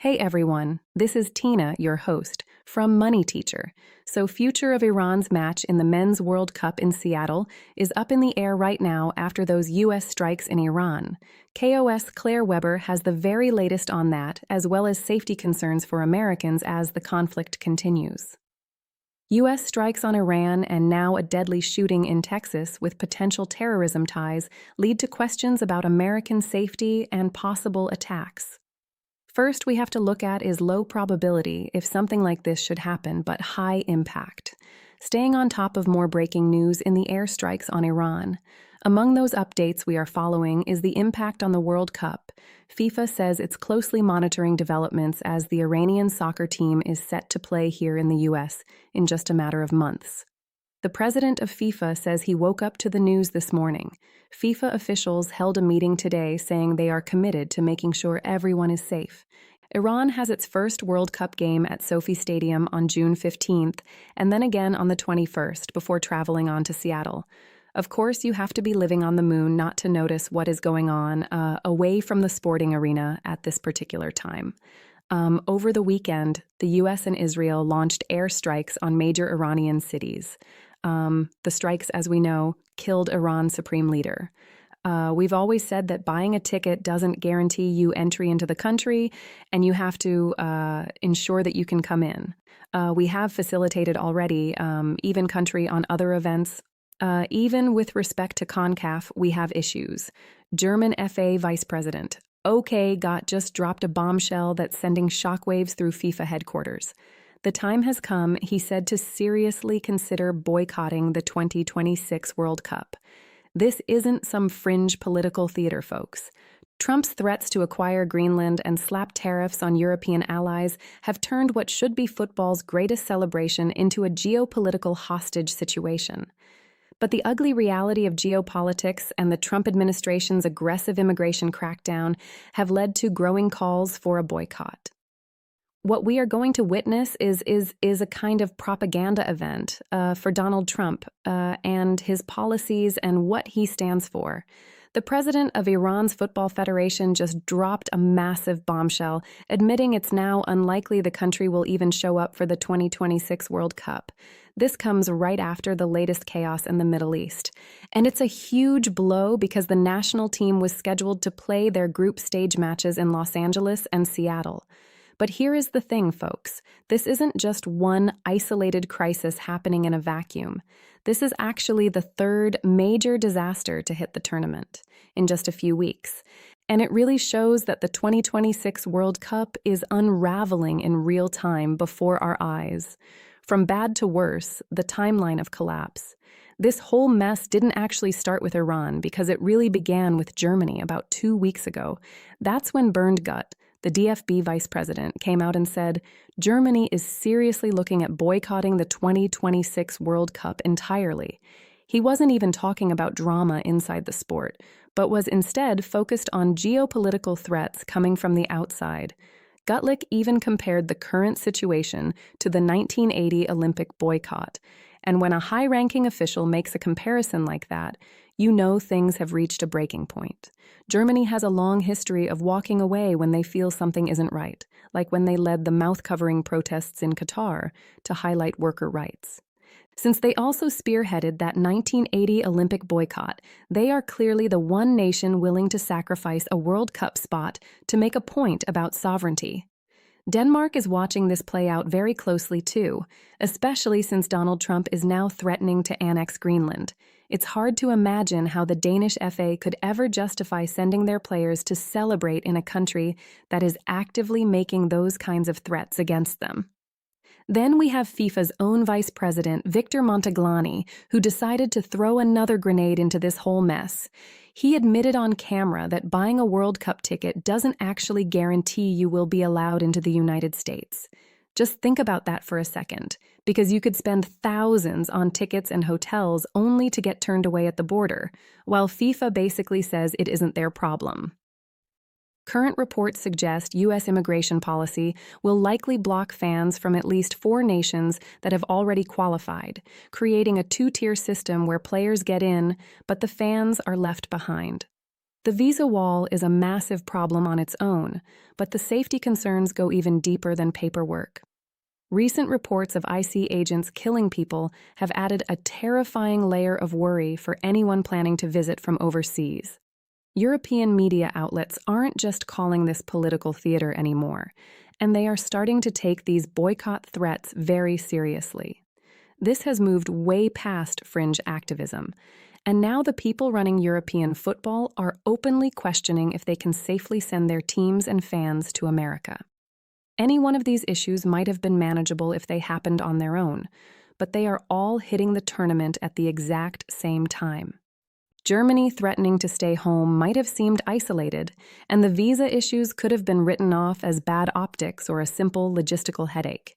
Hey everyone, this is Tina, your host, from Money Teacher. So, future of Iran's match in the Men's World Cup in Seattle is up in the air right now after those U.S. strikes in Iran. KOS Claire Weber has the very latest on that, as well as safety concerns for Americans as the conflict continues. U.S. strikes on Iran and now a deadly shooting in Texas with potential terrorism ties lead to questions about American safety and possible attacks. First, we have to look at is low probability if something like this should happen, but high impact. Staying on top of more breaking news in the airstrikes on Iran. Among those updates we are following is the impact on the World Cup. FIFA says it's closely monitoring developments as the Iranian soccer team is set to play here in the U.S. in just a matter of months. The president of FIFA says he woke up to the news this morning. FIFA officials held a meeting today saying they are committed to making sure everyone is safe. Iran has its first World Cup game at Sophie Stadium on June 15th and then again on the 21st before traveling on to Seattle. Of course, you have to be living on the moon not to notice what is going on away from the sporting arena at this particular time. Over the weekend, the U.S. and Israel launched airstrikes on major Iranian cities. The strikes, as we know, killed Iran's supreme leader. We've always said that buying a ticket doesn't guarantee you entry into the country, and you have to ensure that you can come in. We have facilitated already even country on other events. Even with respect to CONCACAF, we have issues. German FA vice president, just dropped a bombshell that's sending shockwaves through FIFA headquarters. The time has come, he said, to seriously consider boycotting the 2026 World Cup. This isn't some fringe political theater, folks. Trump's threats to acquire Greenland and slap tariffs on European allies have turned what should be football's greatest celebration into a geopolitical hostage situation. But the ugly reality of geopolitics and the Trump administration's aggressive immigration crackdown have led to growing calls for a boycott. What we are going to witness is a kind of propaganda event for Donald Trump and his policies and what he stands for. The president of Iran's Football Federation just dropped a massive bombshell, admitting it's now unlikely the country will even show up for the 2026 World Cup. This comes right after the latest chaos in the Middle East. And it's a huge blow because the national team was scheduled to play their group stage matches in Los Angeles and Seattle. But here is the thing, folks. This isn't just one isolated crisis happening in a vacuum. This is actually the third major disaster to hit the tournament in just a few weeks. And it really shows that the 2026 World Cup is unraveling in real time before our eyes. From bad to worse, the timeline of collapse. This whole mess didn't actually start with Iran because it really began with Germany about 2 weeks ago. That's when Bernhard Gut, the DFB vice president, came out and said, Germany is seriously looking at boycotting the 2026 World Cup entirely. He wasn't even talking about drama inside the sport, but was instead focused on geopolitical threats coming from the outside. Gutlick even compared the current situation to the 1980 Olympic boycott. And when a high-ranking official makes a comparison like that, you know things have reached a breaking point. Germany has a long history of walking away when they feel something isn't right, like when they led the mouth-covering protests in Qatar to highlight worker rights. Since they also spearheaded that 1980 Olympic boycott, they are clearly the one nation willing to sacrifice a World Cup spot to make a point about sovereignty. Denmark is watching this play out very closely too, especially since Donald Trump is now threatening to annex Greenland. It's hard to imagine how the Danish FA could ever justify sending their players to celebrate in a country that is actively making those kinds of threats against them. Then we have FIFA's own vice president, Victor Montaglani, who decided to throw another grenade into this whole mess. He admitted on camera that buying a World Cup ticket doesn't actually guarantee you will be allowed into the United States. Just think about that for a second, because you could spend thousands on tickets and hotels only to get turned away at the border, while FIFA basically says it isn't their problem. Current reports suggest U.S. immigration policy will likely block fans from at least 4 nations that have already qualified, creating a 2-tier system where players get in, but the fans are left behind. The visa wall is a massive problem on its own, but the safety concerns go even deeper than paperwork. Recent reports of IC agents killing people have added a terrifying layer of worry for anyone planning to visit from overseas. European media outlets aren't just calling this political theater anymore, and they are starting to take these boycott threats very seriously. This has moved way past fringe activism, and now the people running European football are openly questioning if they can safely send their teams and fans to America. Any one of these issues might have been manageable if they happened on their own, but they are all hitting the tournament at the exact same time. Germany threatening to stay home might have seemed isolated, and the visa issues could have been written off as bad optics or a simple logistical headache.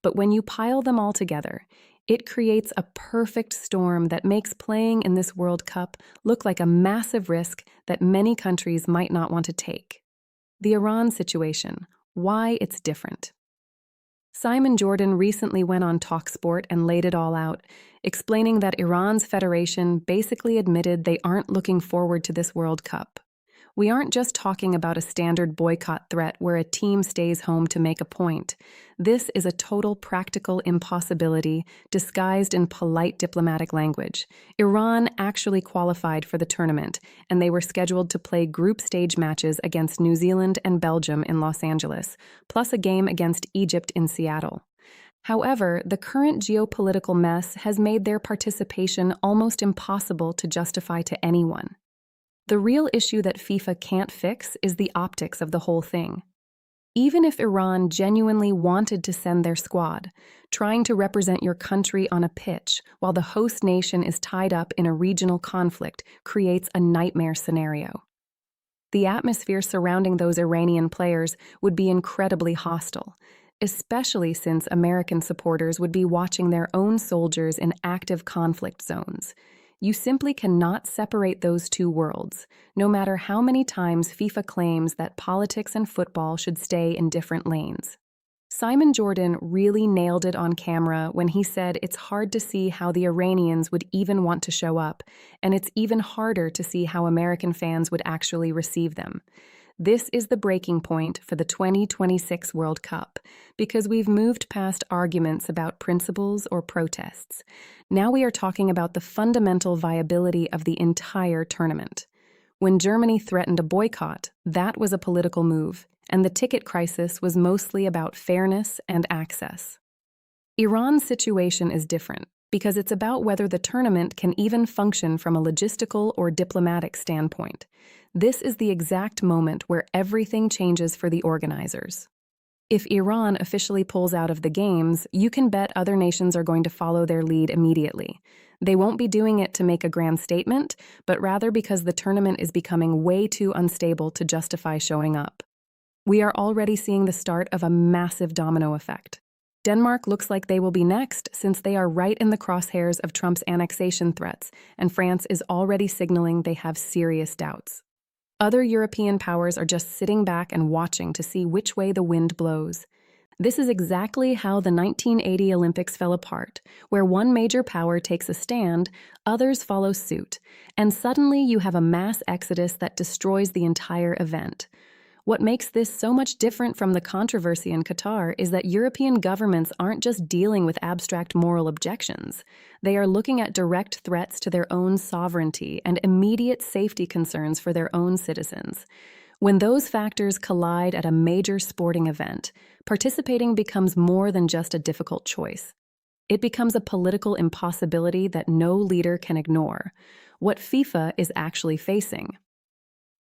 But when you pile them all together, it creates a perfect storm that makes playing in this World Cup look like a massive risk that many countries might not want to take. The Iran situation, why it's different. Simon Jordan recently went on TalkSport and laid it all out, explaining that Iran's federation basically admitted they aren't looking forward to this World Cup. We aren't just talking about a standard boycott threat where a team stays home to make a point. This is a total practical impossibility disguised in polite diplomatic language. Iran actually qualified for the tournament, and they were scheduled to play group stage matches against New Zealand and Belgium in Los Angeles, plus a game against Egypt in Seattle. However, the current geopolitical mess has made their participation almost impossible to justify to anyone. The real issue that FIFA can't fix is the optics of the whole thing. Even if Iran genuinely wanted to send their squad, trying to represent your country on a pitch while the host nation is tied up in a regional conflict creates a nightmare scenario. The atmosphere surrounding those Iranian players would be incredibly hostile, especially since American supporters would be watching their own soldiers in active conflict zones. You simply cannot separate those two worlds, no matter how many times FIFA claims that politics and football should stay in different lanes. Simon Jordan really nailed it on camera when he said it's hard to see how the Iranians would even want to show up, and it's even harder to see how American fans would actually receive them. This is the breaking point for the 2026 World Cup, because we've moved past arguments about principles or protests. Now we are talking about the fundamental viability of the entire tournament. When Germany threatened a boycott, that was a political move, and the ticket crisis was mostly about fairness and access. Iran's situation is different, because it's about whether the tournament can even function from a logistical or diplomatic standpoint. This is the exact moment where everything changes for the organizers. If Iran officially pulls out of the games, you can bet other nations are going to follow their lead immediately. They won't be doing it to make a grand statement, but rather because the tournament is becoming way too unstable to justify showing up. We are already seeing the start of a massive domino effect. Denmark looks like they will be next since they are right in the crosshairs of Trump's annexation threats, and France is already signaling they have serious doubts. Other European powers are just sitting back and watching to see which way the wind blows. This is exactly how the 1980 Olympics fell apart, where one major power takes a stand, others follow suit, and suddenly you have a mass exodus that destroys the entire event. What makes this so much different from the controversy in Qatar is that European governments aren't just dealing with abstract moral objections. They are looking at direct threats to their own sovereignty and immediate safety concerns for their own citizens. When those factors collide at a major sporting event, participating becomes more than just a difficult choice. It becomes a political impossibility that no leader can ignore. What FIFA is actually facing.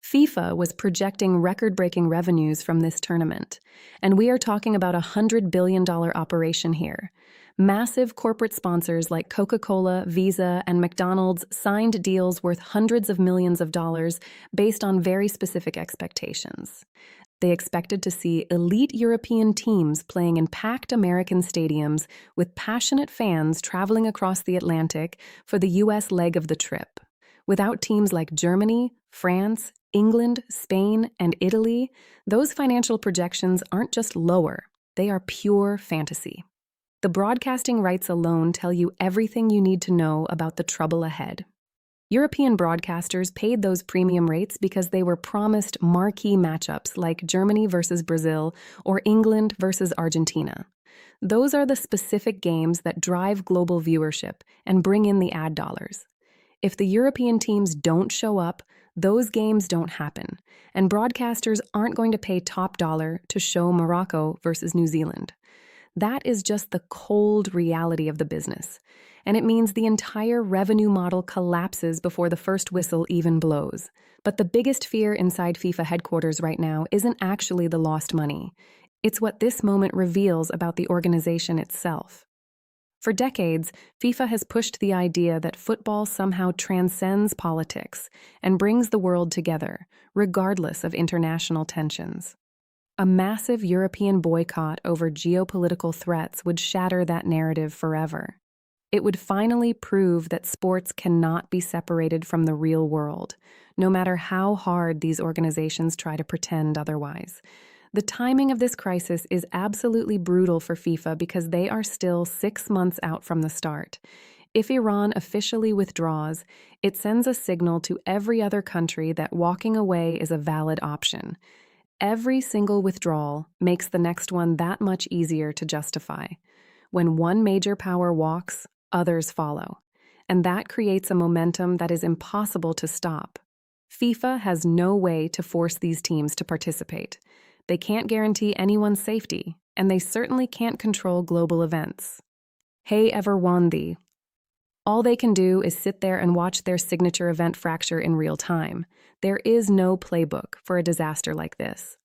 FIFA was projecting record-breaking revenues from this tournament, and we are talking about a $100 billion operation here. Massive corporate sponsors like Coca-Cola, Visa, and McDonald's signed deals worth hundreds of millions of dollars based on very specific expectations. They expected to see elite European teams playing in packed American stadiums with passionate fans traveling across the Atlantic for the U.S. leg of the trip. Without teams like Germany, France, England, Spain, and Italy, those financial projections aren't just lower, they are pure fantasy. The broadcasting rights alone tell you everything you need to know about the trouble ahead. European broadcasters paid those premium rates because they were promised marquee matchups like Germany versus Brazil or England versus Argentina. Those are the specific games that drive global viewership and bring in the ad dollars. If the European teams don't show up, those games don't happen, and broadcasters aren't going to pay top dollar to show Morocco versus New Zealand. That is just the cold reality of the business, and it means the entire revenue model collapses before the first whistle even blows. But the biggest fear inside FIFA headquarters right now isn't actually the lost money. It's what this moment reveals about the organization itself. For decades, FIFA has pushed the idea that football somehow transcends politics and brings the world together, regardless of international tensions. A massive European boycott over geopolitical threats would shatter that narrative forever. It would finally prove that sports cannot be separated from the real world, no matter how hard these organizations try to pretend otherwise. The timing of this crisis is absolutely brutal for FIFA because they are still 6 months out from the start. If Iran officially withdraws, it sends a signal to every other country that walking away is a valid option. Every single withdrawal makes the next one that much easier to justify. When one major power walks, others follow. And that creates a momentum that is impossible to stop. FIFA has no way to force these teams to participate. They can't guarantee anyone's safety, and they certainly can't control global events. Hey, ever won thee? All they can do is sit there and watch their signature event fracture in real time. There is no playbook for a disaster like this.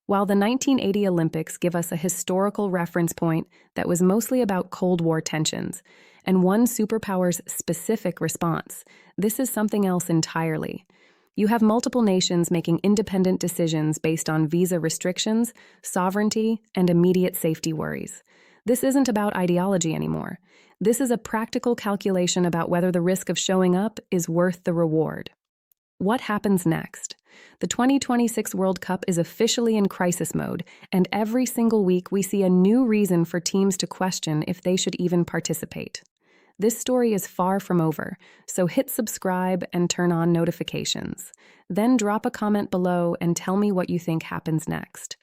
While the 1980 Olympics give us a historical reference point that was mostly about Cold War tensions and one superpower's specific response, this is something else entirely. You have multiple nations making independent decisions based on visa restrictions, sovereignty, and immediate safety worries. This isn't about ideology anymore. This is a practical calculation about whether the risk of showing up is worth the reward. What happens next? The 2026 World Cup is officially in crisis mode, and every single week we see a new reason for teams to question if they should even participate. This story is far from over, so hit subscribe and turn on notifications. Then drop a comment below and tell me what you think happens next.